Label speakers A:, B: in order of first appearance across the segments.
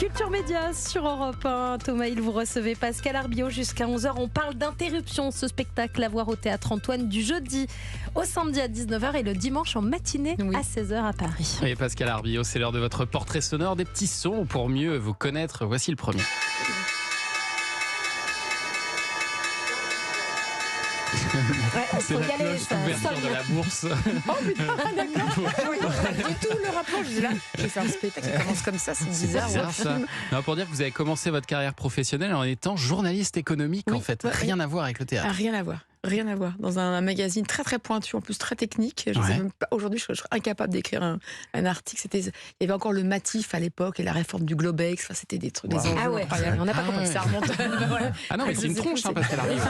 A: Culture Média sur Europe 1. Thomas, vous recevez Pascal Arbillot jusqu'à 11h. On parle d'interruption, ce spectacle à voir au Théâtre Antoine du jeudi au samedi à 19h et le dimanche en matinée à 16h à Paris.
B: Et Pascal Arbillot, c'est l'heure de votre portrait sonore des petits sons pour mieux vous connaître. Voici le premier.
A: C'est la cloche
B: d'ouverture de la bourse.
C: Oh putain, d'accord. Pas du tout le rapport. Je dis là, je vais faire un spectacle qui commence comme ça, c'est bizarre.
B: C'est bizarre ça. Non, pour dire que vous avez commencé votre carrière professionnelle en étant journaliste économique, en fait. Rien à voir avec le théâtre.
C: Rien à voir. Rien à voir. Dans un magazine très très pointu, en plus très technique. Aujourd'hui, je serais incapable d'écrire un article. Il y avait encore le Matif à l'époque et la réforme du Globex. Enfin, c'était des trucs, des enjeux incroyables.
A: On n'a pas compris.
C: Ça remonte.
B: Ah non, mais c'est une tronche, parce qu'elle arrive.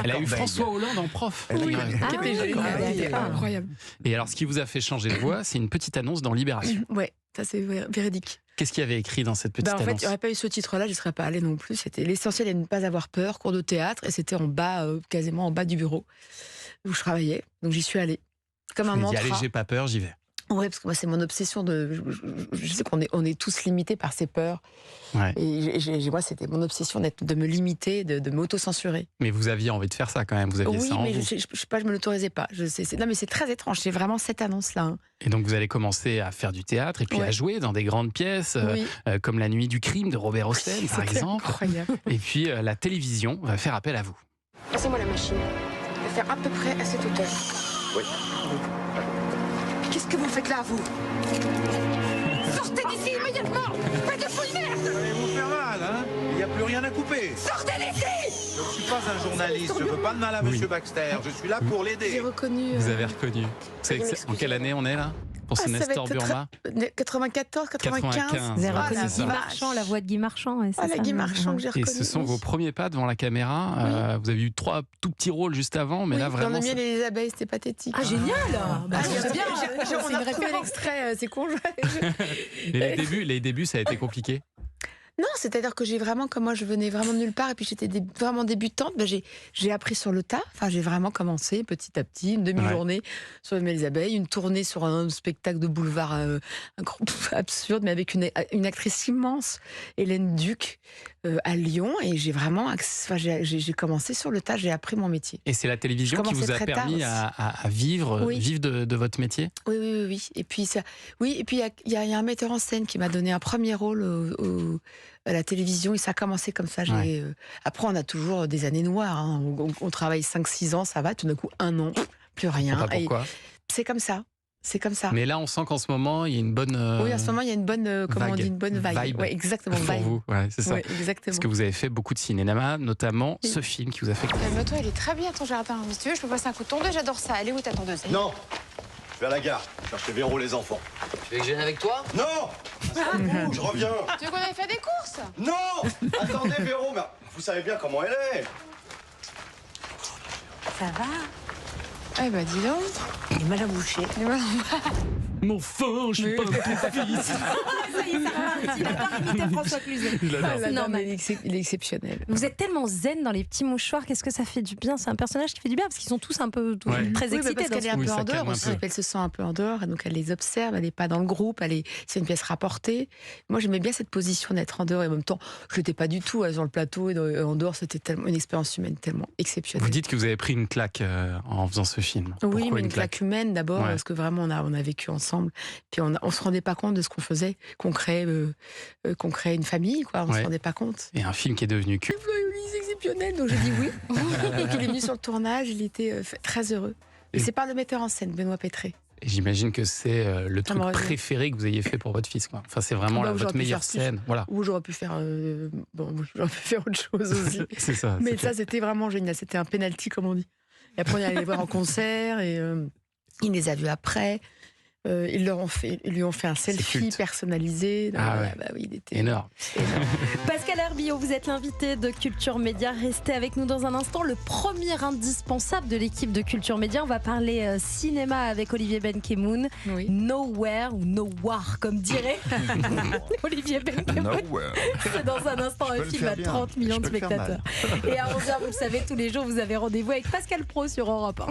B: Elle a eu François Hollande en prof.
C: Oui, qui était génial. C'était incroyable.
B: Et alors, ce qui vous a fait changer de voix, c'est une petite annonce dans Libération.
C: Ouais, ça c'est véridique.
B: Qu'est-ce qu'il y avait écrit dans cette petite annonce ?
C: En fait, il n'y aurait pas eu ce titre-là, je ne serais pas allée non plus. C'était l'essentiel est de ne pas avoir peur, cours de théâtre, et c'était en bas, quasiment en bas du bureau où je travaillais. Donc j'y suis allée. Comme un mantra.
B: Allez, j'ai pas peur, j'y vais.
C: Oui, parce que moi, c'est mon obsession je sais qu'on est tous limités par ces peurs.
B: Ouais.
C: Et moi, c'était mon obsession de me limiter, de m'auto-censurer.
B: Mais vous aviez envie de faire ça quand même, vous aviez ça en
C: mais
B: vous.
C: je sais pas, je me l'autorisais pas. Non, mais c'est très étrange, c'est vraiment cette annonce-là. Hein.
B: Et donc vous allez commencer à faire du théâtre et puis à jouer dans des grandes pièces, comme La Nuit du crime de Robert Hossein, par exemple.
C: Incroyable.
B: Et puis la télévision va faire appel à vous.
C: Passez-moi la machine. Elle va faire à peu près à cette hauteur.
D: Oui.
C: Qu'est-ce que vous faites là, vous? Sortez d'ici immédiatement! Faites de fouille merde!
D: Vous allez vous faire mal, hein? Il n'y a plus rien à couper.
C: Sortez d'ici!
D: Je ne suis pas un journaliste, je ne veux pas de mal à Monsieur Baxter. Je suis là pour
C: J'ai
D: l'aider.
C: reconnu.
B: Vous avez reconnu. En quelle année on est là pour ce Nestor Burma?
C: 94, 95.
A: Vous avez
B: Ouais,
A: reconnu
B: c'est
A: Guy
B: ça.
A: Marchand, la voix de Guy Marchand.
C: La Guy Marchand que j'ai
B: Et
C: reconnue.
B: ce sont vos premiers pas devant la caméra. Vous avez eu 3 tout petits rôles juste avant, mais là
C: Dans
B: vraiment.
C: le miel et les abeilles, c'était pathétique.
A: Ah, génial!
C: C'est bien, on a retrouvé l'extrait, c'est con.
B: Et les débuts, ça a été compliqué.
C: Non, c'est-à-dire que j'ai vraiment, comme moi je venais vraiment de nulle part et puis j'étais vraiment débutante, j'ai appris sur le tas. Enfin, j'ai vraiment commencé petit à petit, une demi-journée sur le miel et les abeilles, une tournée sur un spectacle de boulevard absurde, mais avec une actrice immense, Hélène Duc, à Lyon. Et j'ai vraiment, j'ai commencé sur le tas, j'ai appris mon métier.
B: Et c'est la télévision qui vous a permis à vivre de votre métier ?
C: Oui. Et puis il y a un metteur en scène qui m'a donné un premier rôle à la télévision et ça a commencé comme ça. Après, on a toujours des années noires. Hein. On travaille 5-6 ans, ça va. Tout d'un coup, 1 an, plus rien.
B: Pourquoi ?
C: C'est comme ça. C'est comme ça.
B: Mais là, on sent qu'en ce moment, il y a une bonne.
C: Oui, en ce moment, il y a une bonne, on dit, une bonne vibe. Ouais, exactement.
B: Pour vous, c'est ça.
C: Ouais, exactement.
B: Parce que vous avez fait beaucoup de cinéma, notamment ce film qui vous a fait.
E: Calme-toi, il est très bien ton jardin. Mais si tu veux, je peux passer un coup de tondeuse, j'adore ça. Elle est où ta tondeuse?
D: Non. Je vais à la gare. Chercher Véro les enfants.
F: Tu veux que je vienne avec toi?
D: Non. Je reviens.
E: Tu veux qu'on aille faire des courses?
D: Non. Attendez Véro, mais vous savez bien comment elle est.
E: Ça va? Eh ben dis donc.
A: Il est mal à boucher.
B: Mon fin, je suis pas ton fils.
A: Ça y est, ça repartit. Il a pas imité François Cluzet.
C: Non, mais il est exceptionnel.
A: Vous êtes tellement zen dans les petits mouchoirs, qu'est-ce que ça fait du bien? C'est un personnage qui fait du bien parce qu'ils sont tous un peu très excités.
C: Parce qu'elle est un peu en dehors aussi. Elle se sent un peu en dehors, et donc elle les observe, elle n'est pas dans le groupe, c'est une pièce rapportée. Moi, j'aimais bien cette position d'être en dehors, et en même temps, je n'étais pas du tout sur le plateau, et en dehors, c'était tellement une expérience humaine tellement exceptionnelle.
B: Vous dites que vous avez pris une claque en faisant ce film.
C: Oui, mais une claque humaine d'abord, parce que vraiment, on a vécu ensemble. Puis on se rendait pas compte de ce qu'on faisait, qu'on créait une famille, quoi. On se rendait pas compte.
B: Et un film qui est devenu culte.
C: C'est exceptionnel, donc j'ai dit oui. Et qu'il est venu sur le tournage, il était très heureux. Et c'est par le metteur en scène, Benoît Pétré.
B: Et j'imagine que c'est le truc préféré que vous ayez fait pour votre fils, quoi. Enfin, c'est vraiment votre meilleure scène. Voilà.
C: Ou j'aurais pu faire autre chose aussi.
B: C'est ça.
C: Mais ça, c'était vraiment génial. C'était un penalty, comme on dit. Et après, on est allé les voir en concert et il les a vus après. Ils lui ont fait un selfie personnalisé. Il était
B: énorme.
A: Pascal Arbillot, vous êtes l'invité de Culture Média. Restez avec nous dans un instant. Le premier indispensable de l'équipe de Culture Média. On va parler cinéma avec Olivier Benkemoun.
C: Oui.
A: Nowhere ou Nowhere, comme dirait Olivier Benkemoun. C'est dans un instant un film à 30 millions de spectateurs. Et à 11h, vous le savez, tous les jours, vous avez rendez-vous avec Pascal Praud sur Europe 1.